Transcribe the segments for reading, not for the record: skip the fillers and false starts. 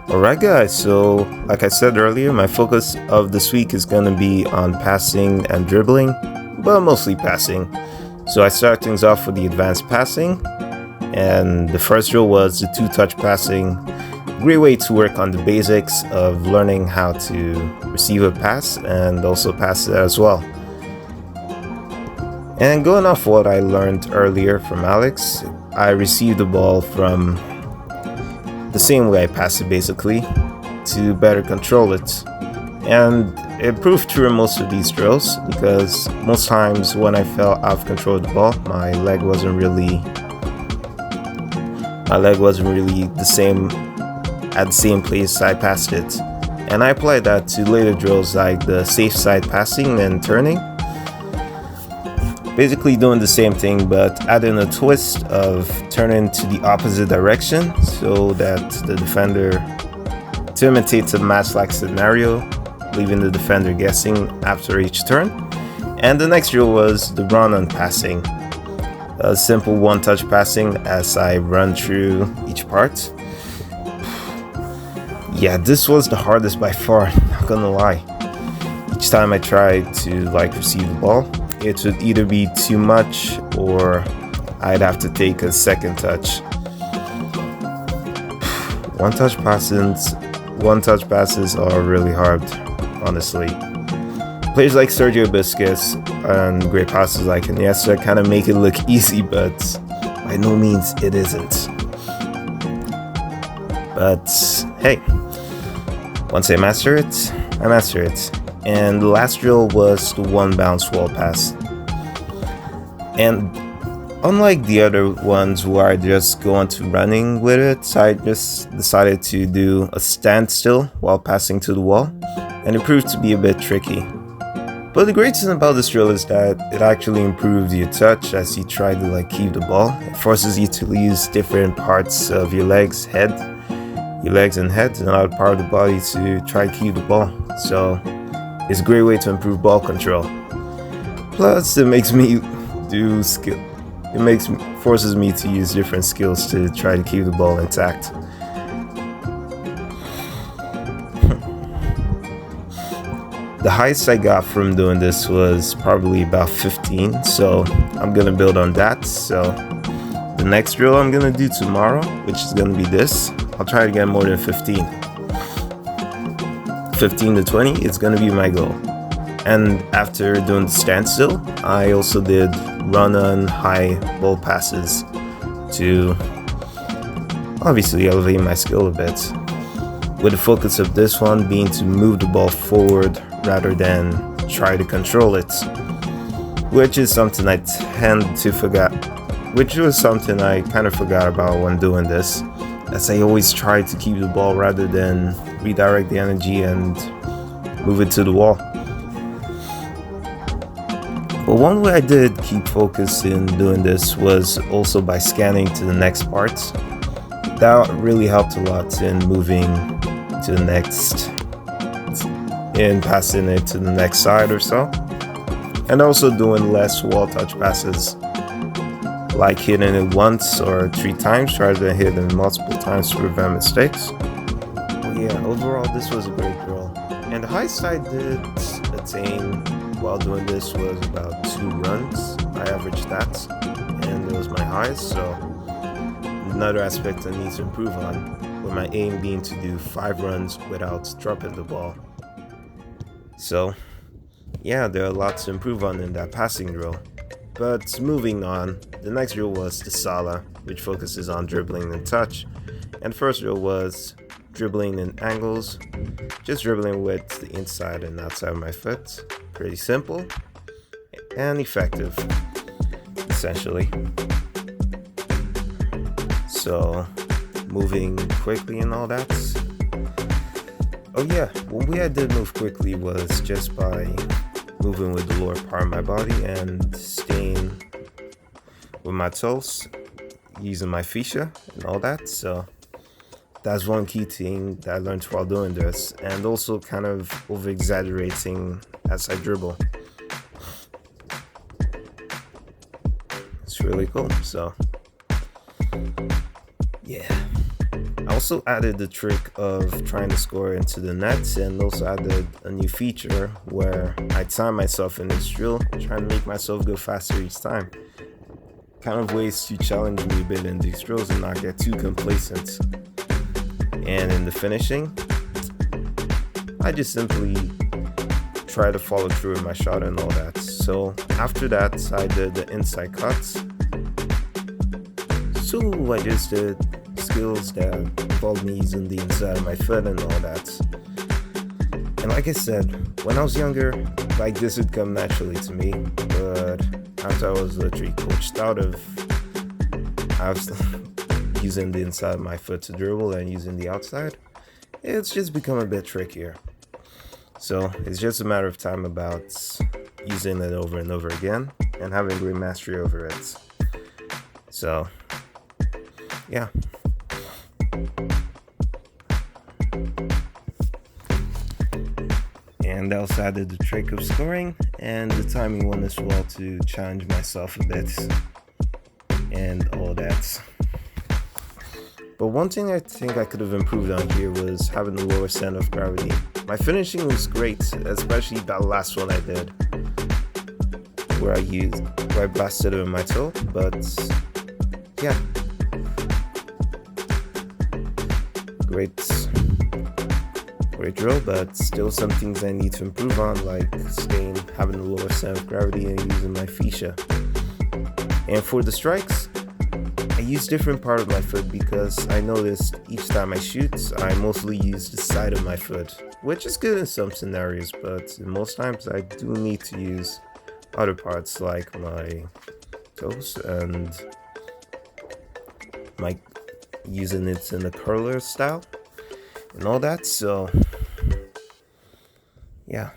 Alright, guys, so like I said earlier, my focus of this week is going to be on passing and dribbling, but mostly passing. So I start things off with the advanced passing, and the first drill was the two-touch passing. Great way to work on the basics of learning how to receive a pass and also pass it as well. And going off what I learned earlier from Alex, I received the ball from the same way I passed it basically, to better control it. And it proved true in most of these drills, because most times when I felt out of control of the ball, my leg wasn't really the same at the same place I passed it. And I applied that to later drills like the safe side passing and turning. Basically doing the same thing, but adding a twist of turning to the opposite direction so that the defender, to imitate a match-like scenario, leaving the defender guessing after each turn. And the next drill was the run-on passing. A simple one-touch passing as I run through each part. Yeah, this was the hardest by far, not gonna lie. Each time I tried to receive the ball, it would either be too much or I'd have to take a second touch. One-touch passes are really hard, honestly. Players like Sergio Busquets and great passes like Iniesta kind of make it look easy, but by no means it isn't. But hey, once I master it, I master it. And the last drill was the one bounce wall pass. And unlike the other ones where I just go on to running with it, I just decided to do a standstill while passing to the wall, and it proved to be a bit tricky. But the great thing about this drill is that it actually improves your touch as you try to keep the ball. It forces you to use different parts of your legs and head, and another part of the body to try to keep the ball. So it's a great way to improve ball control. Plus, it makes me forces me to use different skills to try to keep the ball intact. The highest I got from doing this was probably about 15, so I'm gonna build on that. So the next drill I'm gonna do tomorrow, which is gonna be this, I'll try to get more than 15. 15 to 20, it's gonna be my goal. And after doing the standstill, I also did run-on high ball passes to obviously elevate my skill a bit, with the focus of this one being to move the ball forward rather than try to control it, which is something I kind of forgot about when doing this, as I always try to keep the ball rather than redirect the energy and move it to the wall. But one way I did keep focus in doing this was also by scanning to the next part. That really helped a lot in moving to the next, in passing it to the next side or so. And also doing less wall touch passes, like hitting it once or 3 times rather than hitting it multiple times to prevent mistakes. But yeah, overall this was a great drill. And the highest I did attain while doing this was about 2 runs. I averaged that, and it was my highest, so another aspect I need to improve on, with my aim being to do 5 runs without dropping the ball. So yeah, there are lots to improve on in that passing drill. But moving on, the next drill was the Sala, which focuses on dribbling and touch. And the first drill was dribbling in angles, just dribbling with the inside and outside of my foot. Pretty simple and effective, essentially. So moving quickly and all that. Oh yeah, one way I did move quickly was just by moving with the lower part of my body and staying with my toes, using my fascia and all that. So that's one key thing that I learned while doing this, and also kind of over exaggerating as I dribble. It's really cool. So yeah, I also added the trick of trying to score into the net, and also added a new feature where I time myself in this drill, trying to make myself go faster each time. Kind of ways to challenge me a bit in these drills and not get too complacent. And in the finishing, I just simply try to follow through with my shot and all that. So after that, I did the inside cuts. So I just did skills that involved me using the inside of my foot and all that. And like I said, when I was younger, like this would come naturally to me, but after I was literally coached out of using the inside of my foot to dribble and using the outside, it's just become a bit trickier. So it's just a matter of time about using it over and over again and having great mastery over it. So yeah. And I also added the trick of scoring and the timing one as well to challenge myself a bit and all that. But one thing I think I could have improved on here was having the lower center of gravity. My finishing was great, especially that last one I did, where I blasted it with my toe. But yeah, great drill, but still some things I need to improve on, like having the lower center of gravity and using my fascia. And for the strikes, I use different part of my foot because I noticed each time I shoot, I mostly use the side of my foot, which is good in some scenarios, but most times I do need to use other parts like my toes and using it in a curler style and all that. So yeah.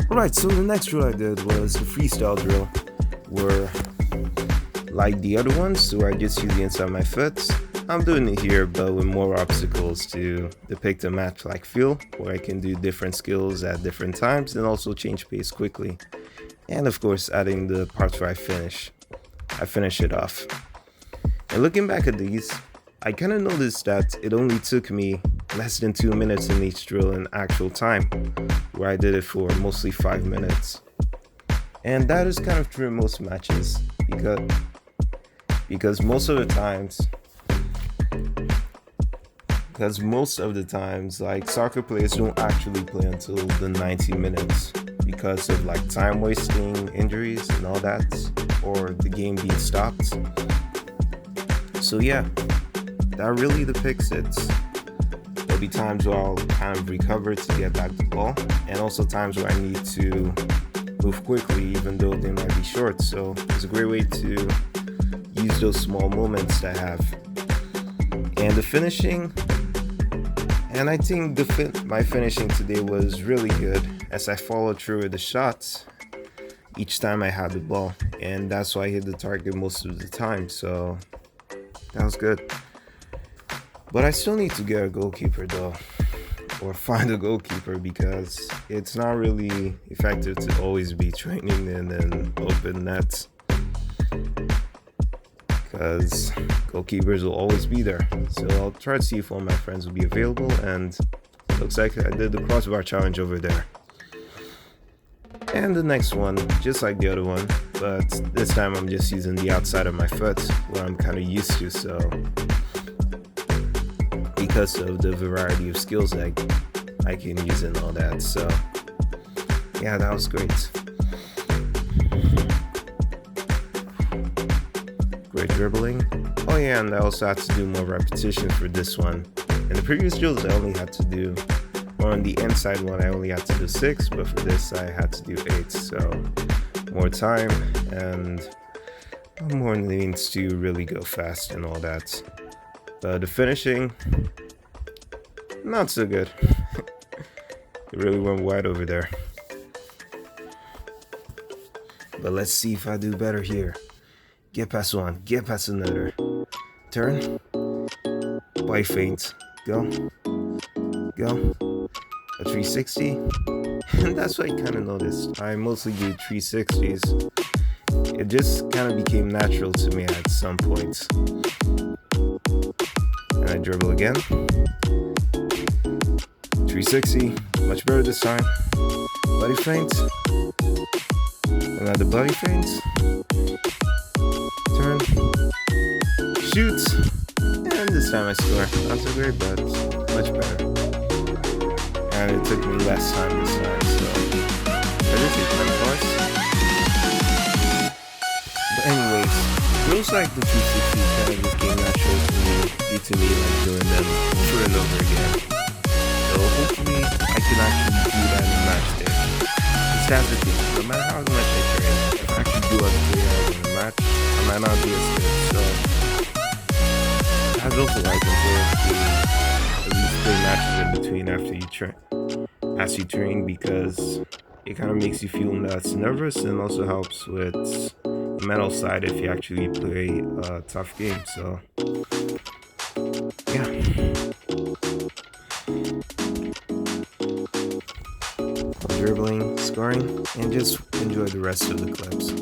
Alright, so the next drill I did was the freestyle drill, where like the other ones, so I just use the inside of my foot. I'm doing it here, but with more obstacles to depict a match-like feel, where I can do different skills at different times and also change pace quickly. And of course, adding the parts where I finish it off. And looking back at these, I kind of noticed that it only took me less than 2 minutes in each drill in actual time, where I did it for mostly 5 minutes. And that is kind of true in most matches, because most of the times, like, soccer players don't actually play until the 90 minutes because of like time wasting, injuries and all that, or the game being stopped. So yeah, that really depicts it. There'll be times where I'll kind of recover to get back the ball, and also times where I need to move quickly even though they might be short. So it's a great way to use those small moments to have. And the finishing, and I think my finishing today was really good as I followed through with the shots each time I had the ball, and that's why I hit the target most of the time, so that was good. But I still need to get a goalkeeper though, or find a goalkeeper, because it's not really effective to always be training in an open net, because goalkeepers will always be there. So I'll try to see if all my friends will be available, and looks like I did the crossbar challenge over there. And the next one, just like the other one, but this time I'm just using the outside of my foot, where I'm kind of used to, so because of the variety of skills I can use and all that. So yeah, that was great. Great dribbling. Oh yeah, and I also had to do more repetitions for this one. In the previous drills I only had to do, or on the inside one I only had to do 6, but for this I had to do 8, so more time and more means to really go fast and all that. But the finishing, not so good. It really went wide over there. But let's see if I do better here. Get past one, get past another. Turn. Body feint. Go. Go. A 360. And that's what I kind of noticed. I mostly do 360s. It just kind of became natural to me at some points. And I dribble again. 360. Much better this time. Body feint. Another body feint. Turn. Shoot. And this time I score. Not so great, but much better. And it took me less time this time, so I just hit 10 points. But anyways, rules like the 360 kind of just came natural to me due to me like doing them over and over again. So hopefully I can actually do that in a match there. Because that's the thing, no matter how much I train, if I actually do other 3 hours in a match, I might not be as good. So I also like important to at least play matches in between after you train. As you train, because it kind of makes you feel less nervous and also helps with the mental side if you actually play a tough game. So yeah, dribbling, scoring, and just enjoy the rest of the clips.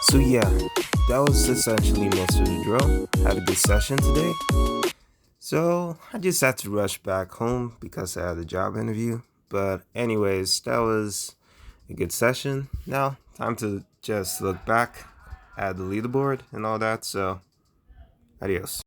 So yeah, that was essentially most of the drill. Had a good session today. So I just had to rush back home because I had a job interview. But anyways, that was a good session. Now, time to just look back at the leaderboard and all that. So, adios.